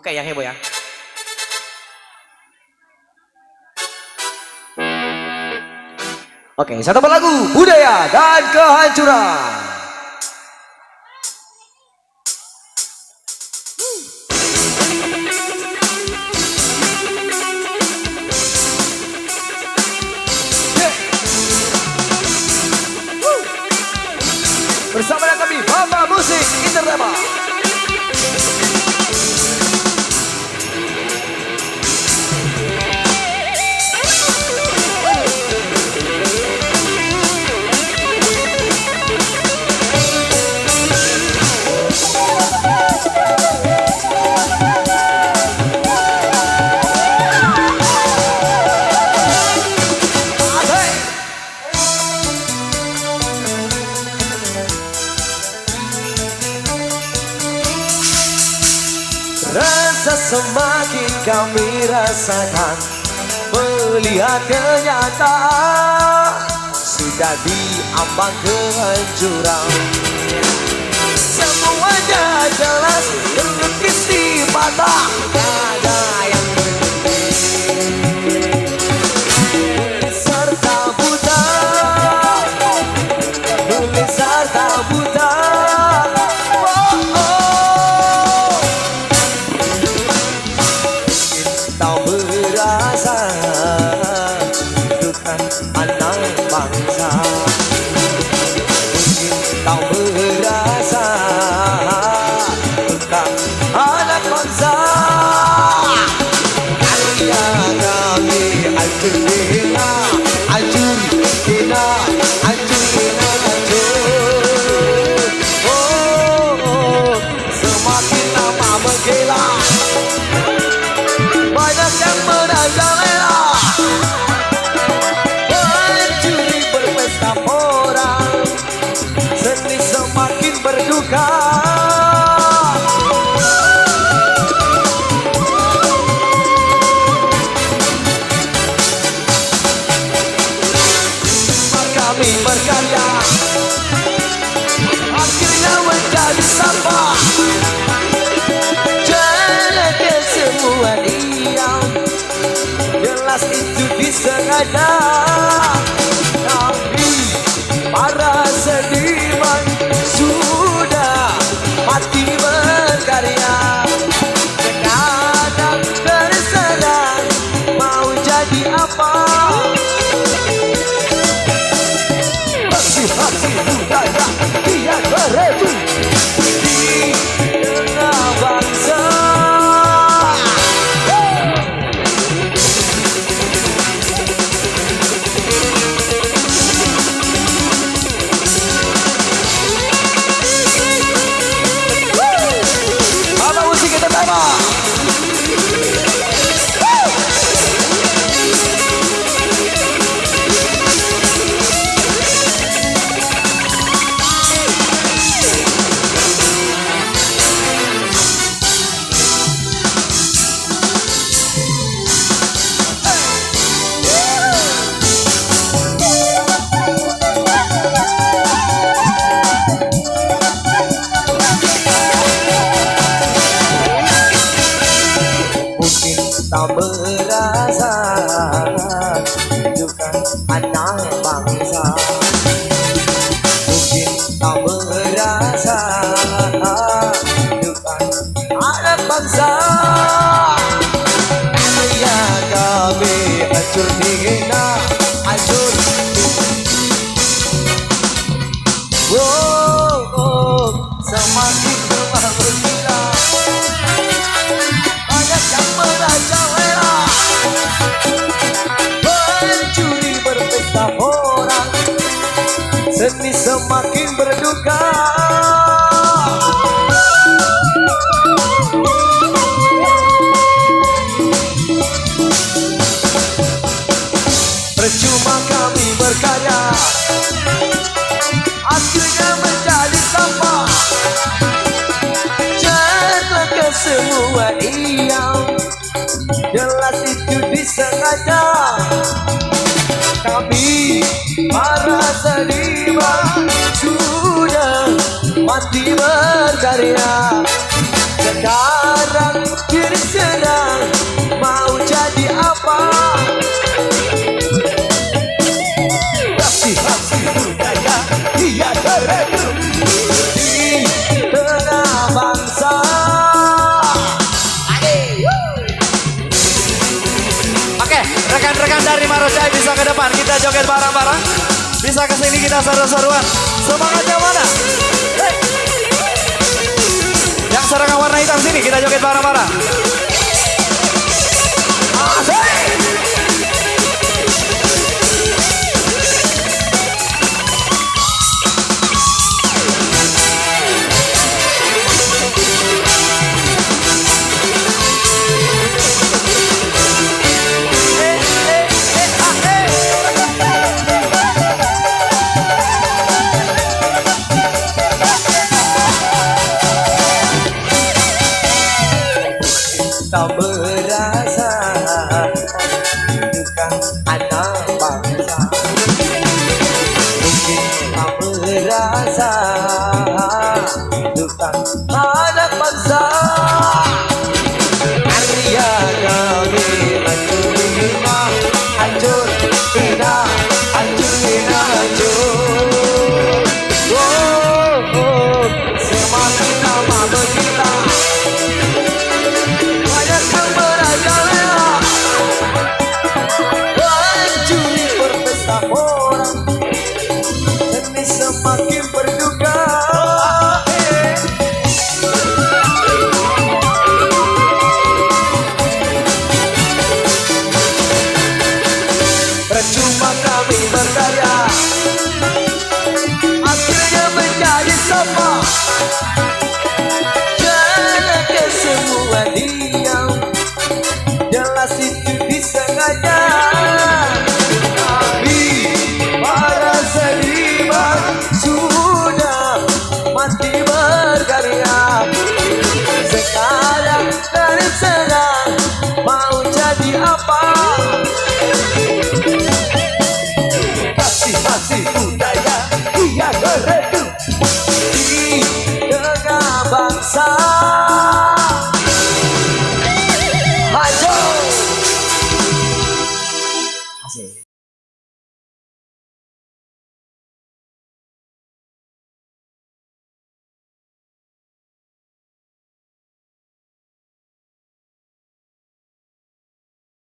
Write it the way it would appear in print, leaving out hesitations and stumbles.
Oke, yang heboh ya. Oke, satu lagu budaya dan kehancuran. Bersama dengan kami Bapak Musik Interlema. Rasa semakin kami rasakan, melihat kenyataan sudah diambang kehancuran. Semuanya jelas terlukis di mata, ada yang tulis serta buta, tulis serta buta. Kau berasa bukan anak bangsa, mungkin kau berasa bukan anak bangsa. Karya kami hancur hina, hancur hina, hancur hina, hancur. Oh, semakin lama menggila, banyak yang merajalela, mencuri berpesta pora, seni semakin berduka. Kami berkarya, akhirnya menjadi sampah. Jangan ke semua diam, jelas itu disengaja. Tapi para seniman sudah mati berkarya. Sekarang terserah mau jadi apa. Hati budaya biar berebu di tengah bangsa. Bapak Musik Interlema. Tak berasa bukan anak bangsa, mungkin tak berasa bukan anak bangsa. Karya kami hancur dihina, hancur. Oh, semakin lemah menggila, banyak yang merajalela, mencuri berpesta orang, seni semakin berduka. Percuma kami berkarya, akhirnya menjadi sampah. Jangan ke semua diam, jelas itu disengaja. Kami para seniman sudah mati berkarya. Sekarang kini jadi apa? Kasih budaya tiada redup di tengah bangsa. Oke, rekan-rekan dari Marosai bisa ke depan, kita joget bareng-bareng. Bisa ke sini kita seru-seruan. Semangatnya mana? Hey. Yang seragam warna hitam sini kita joget bareng-bareng. Tak berasa bukan anak bangsa, mungkin tak berasa bukan anak bangsa. Arya kami hancur bina, hancur bina, hancur bina, hancur. Oh, semakin lama berkita orang, ini semakin berduka. Percuma kami berkarya, akhirnya menjadi sampah. Jangan ke semua diam, jelas itu disengaja. Sudah mati berkarya, sekarang dari senang mau jadi apa?